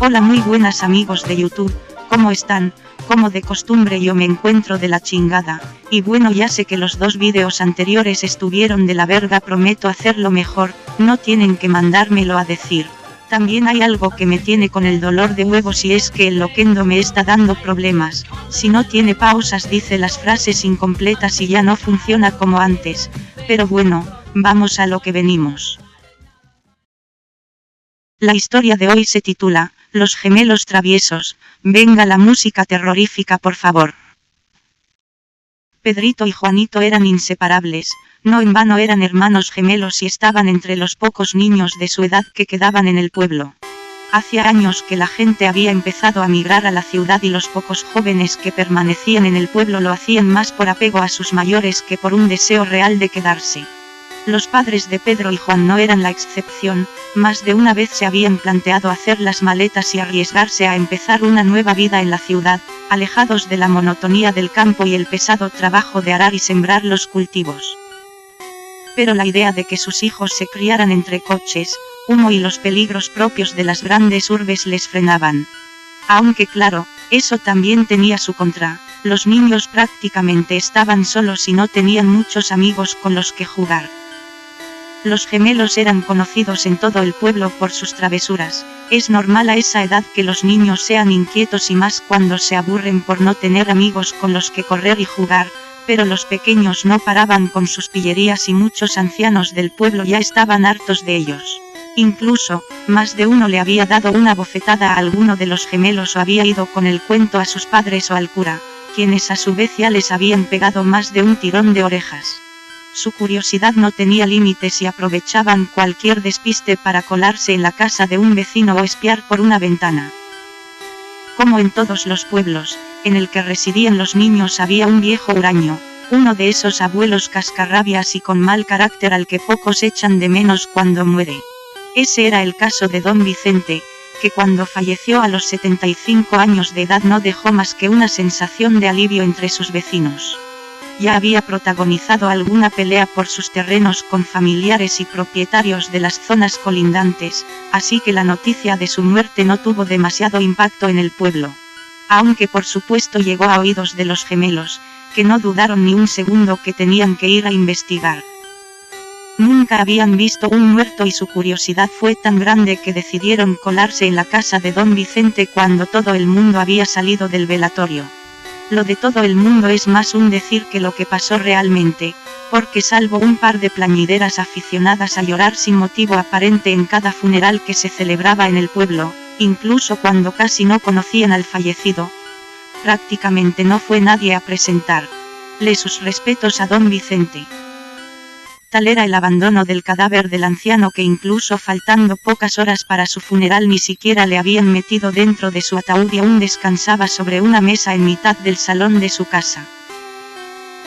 Hola, muy buenas amigos de YouTube, ¿cómo están? Como de costumbre yo me encuentro de la chingada, y bueno, ya sé que los dos vídeos anteriores estuvieron de la verga, prometo hacerlo mejor, no tienen que mandármelo a decir. También hay algo que me tiene con el dolor de huevos y es que el loquendo me está dando problemas, si no tiene pausas dice las frases incompletas y ya no funciona como antes, pero bueno, vamos a lo que venimos. La historia de hoy se titula, Los gemelos traviesos. Venga la música terrorífica por favor. Pedrito y Juanito eran inseparables, no en vano eran hermanos gemelos y estaban entre los pocos niños de su edad que quedaban en el pueblo. Hacía años que la gente había empezado a migrar a la ciudad y los pocos jóvenes que permanecían en el pueblo lo hacían más por apego a sus mayores que por un deseo real de quedarse. Los padres de Pedro y Juan no eran la excepción, más de una vez se habían planteado hacer las maletas y arriesgarse a empezar una nueva vida en la ciudad, alejados de la monotonía del campo y el pesado trabajo de arar y sembrar los cultivos. Pero la idea de que sus hijos se criaran entre coches, humo y los peligros propios de las grandes urbes les frenaban. Aunque claro, eso también tenía su contra, los niños prácticamente estaban solos y no tenían muchos amigos con los que jugar. Los gemelos eran conocidos en todo el pueblo por sus travesuras, es normal a esa edad que los niños sean inquietos y más cuando se aburren por no tener amigos con los que correr y jugar, pero los pequeños no paraban con sus pillerías y muchos ancianos del pueblo ya estaban hartos de ellos. Incluso, más de uno le había dado una bofetada a alguno de los gemelos o había ido con el cuento a sus padres o al cura, quienes a su vez ya les habían pegado más de un tirón de orejas. Su curiosidad no tenía límites y aprovechaban cualquier despiste para colarse en la casa de un vecino o espiar por una ventana. Como en todos los pueblos, en el que residían los niños había un viejo huraño, uno de esos abuelos cascarrabias y con mal carácter al que pocos echan de menos cuando muere. Ese era el caso de don Vicente, que cuando falleció a los 75 años de edad no dejó más que una sensación de alivio entre sus vecinos. Ya había protagonizado alguna pelea por sus terrenos con familiares y propietarios de las zonas colindantes, así que la noticia de su muerte no tuvo demasiado impacto en el pueblo. Aunque por supuesto llegó a oídos de los gemelos, que no dudaron ni un segundo que tenían que ir a investigar. Nunca habían visto un muerto y su curiosidad fue tan grande que decidieron colarse en la casa de don Vicente cuando todo el mundo había salido del velatorio. Lo de todo el mundo es más un decir que lo que pasó realmente, porque salvo un par de plañideras aficionadas a llorar sin motivo aparente en cada funeral que se celebraba en el pueblo, incluso cuando casi no conocían al fallecido, prácticamente no fue nadie a presentarle sus respetos a don Vicente. Tal era el abandono del cadáver del anciano que incluso faltando pocas horas para su funeral ni siquiera le habían metido dentro de su ataúd y aún descansaba sobre una mesa en mitad del salón de su casa.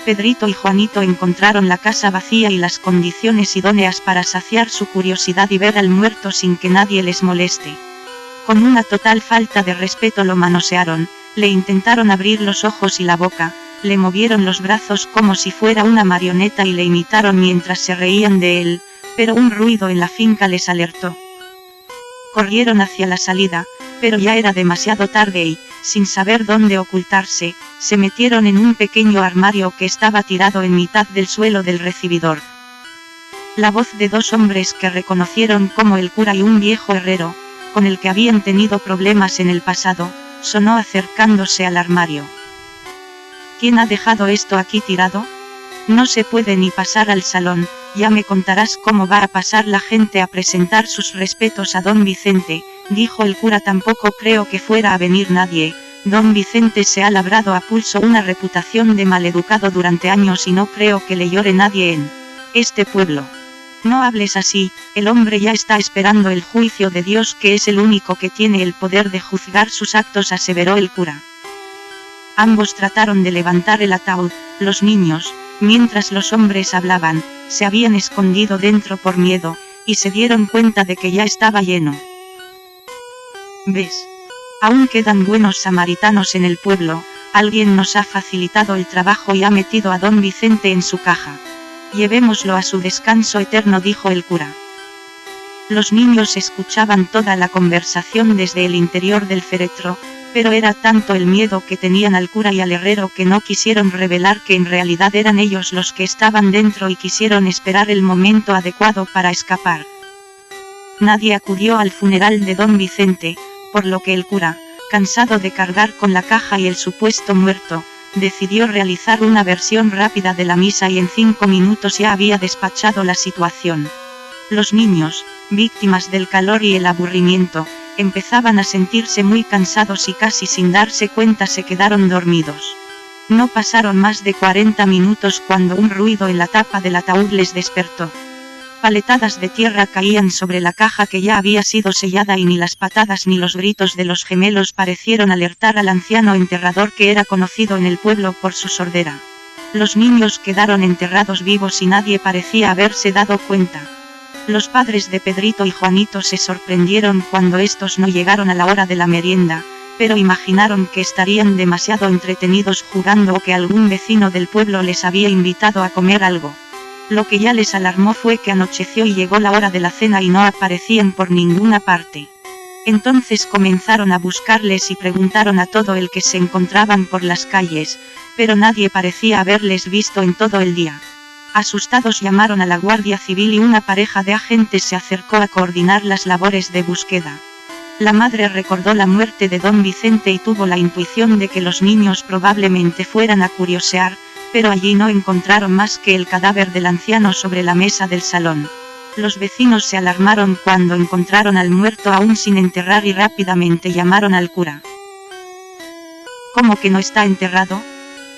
Pedrito y Juanito encontraron la casa vacía y las condiciones idóneas para saciar su curiosidad y ver al muerto sin que nadie les moleste. Con una total falta de respeto lo manosearon, le intentaron abrir los ojos y la boca, le movieron los brazos como si fuera una marioneta y le imitaron mientras se reían de él, pero un ruido en la finca les alertó. Corrieron hacia la salida, pero ya era demasiado tarde y, sin saber dónde ocultarse, se metieron en un pequeño armario que estaba tirado en mitad del suelo del recibidor. La voz de dos hombres que reconocieron como el cura y un viejo herrero, con el que habían tenido problemas en el pasado, sonó acercándose al armario. ¿Quién ha dejado esto aquí tirado? No se puede ni pasar al salón, ya me contarás cómo va a pasar la gente a presentar sus respetos a don Vicente, dijo el cura. Tampoco creo que fuera a venir nadie, don Vicente se ha labrado a pulso una reputación de maleducado durante años y no creo que le llore nadie en este pueblo. No hables así, el hombre ya está esperando el juicio de Dios que es el único que tiene el poder de juzgar sus actos, aseveró el cura. Ambos trataron de levantar el ataúd, los niños, mientras los hombres hablaban, se habían escondido dentro por miedo, y se dieron cuenta de que ya estaba lleno. ¿Ves? Aún quedan buenos samaritanos en el pueblo, alguien nos ha facilitado el trabajo y ha metido a don Vicente en su caja. Llevémoslo a su descanso eterno, dijo el cura. Los niños escuchaban toda la conversación desde el interior del féretro, pero era tanto el miedo que tenían al cura y al herrero que no quisieron revelar que en realidad eran ellos los que estaban dentro y quisieron esperar el momento adecuado para escapar. Nadie acudió al funeral de don Vicente, por lo que el cura, cansado de cargar con la caja y el supuesto muerto, decidió realizar una versión rápida de la misa y en 5 minutos ya había despachado la situación. Los niños, víctimas del calor y el aburrimiento, empezaban a sentirse muy cansados y casi sin darse cuenta se quedaron dormidos. No pasaron más de 40 minutos cuando un ruido en la tapa del ataúd les despertó. Paletadas de tierra caían sobre la caja que ya había sido sellada y ni las patadas ni los gritos de los gemelos parecieron alertar al anciano enterrador que era conocido en el pueblo por su sordera. Los niños quedaron enterrados vivos y nadie parecía haberse dado cuenta. Los padres de Pedrito y Juanito se sorprendieron cuando estos no llegaron a la hora de la merienda, pero imaginaron que estarían demasiado entretenidos jugando o que algún vecino del pueblo les había invitado a comer algo. Lo que ya les alarmó fue que anocheció y llegó la hora de la cena y no aparecían por ninguna parte. Entonces comenzaron a buscarles y preguntaron a todo el que se encontraban por las calles, pero nadie parecía haberles visto en todo el día. Asustados llamaron a la Guardia Civil y una pareja de agentes se acercó a coordinar las labores de búsqueda. La madre recordó la muerte de don Vicente y tuvo la intuición de que los niños probablemente fueran a curiosear, pero allí no encontraron más que el cadáver del anciano sobre la mesa del salón. Los vecinos se alarmaron cuando encontraron al muerto aún sin enterrar y rápidamente llamaron al cura. ¿Cómo que no está enterrado?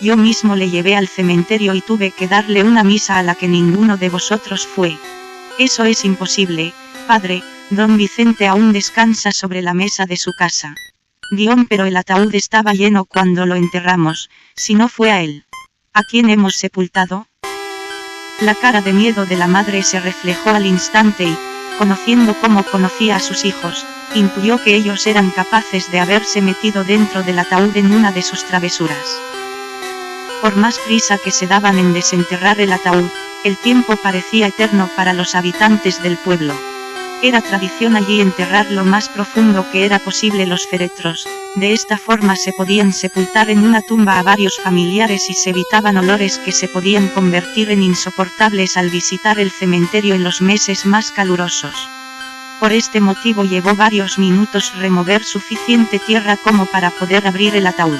Yo mismo le llevé al cementerio y tuve que darle una misa a la que ninguno de vosotros fue. Eso es imposible, padre, don Vicente aún descansa sobre la mesa de su casa. Pero el ataúd estaba lleno cuando lo enterramos, si no fue a él. ¿A quién hemos sepultado? La cara de miedo de la madre se reflejó al instante y, conociendo cómo conocía a sus hijos, intuyó que ellos eran capaces de haberse metido dentro del ataúd en una de sus travesuras. Por más prisa que se daban en desenterrar el ataúd, el tiempo parecía eterno para los habitantes del pueblo. Era tradición allí enterrar lo más profundo que era posible los féretros, de esta forma se podían sepultar en una tumba a varios familiares y se evitaban olores que se podían convertir en insoportables al visitar el cementerio en los meses más calurosos. Por este motivo llevó varios minutos remover suficiente tierra como para poder abrir el ataúd.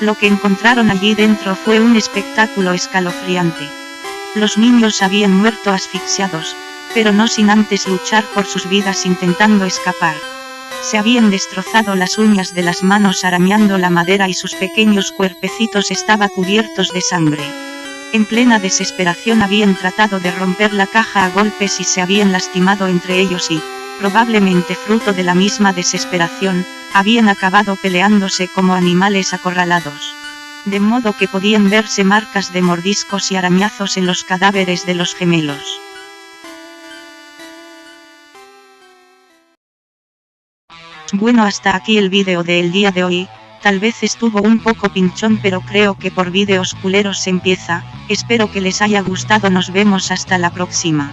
Lo que encontraron allí dentro fue un espectáculo escalofriante. Los niños habían muerto asfixiados, pero no sin antes luchar por sus vidas intentando escapar. Se habían destrozado las uñas de las manos arañando la madera y sus pequeños cuerpecitos estaban cubiertos de sangre. En plena desesperación habían tratado de romper la caja a golpes y se habían lastimado entre ellos y, probablemente fruto de la misma desesperación, habían acabado peleándose como animales acorralados. De modo que podían verse marcas de mordiscos y arañazos en los cadáveres de los gemelos. Bueno, hasta aquí el vídeo del día de hoy. Tal vez estuvo un poco pinchón, pero creo que por vídeos culeros se empieza. Espero que les haya gustado, nos vemos hasta la próxima.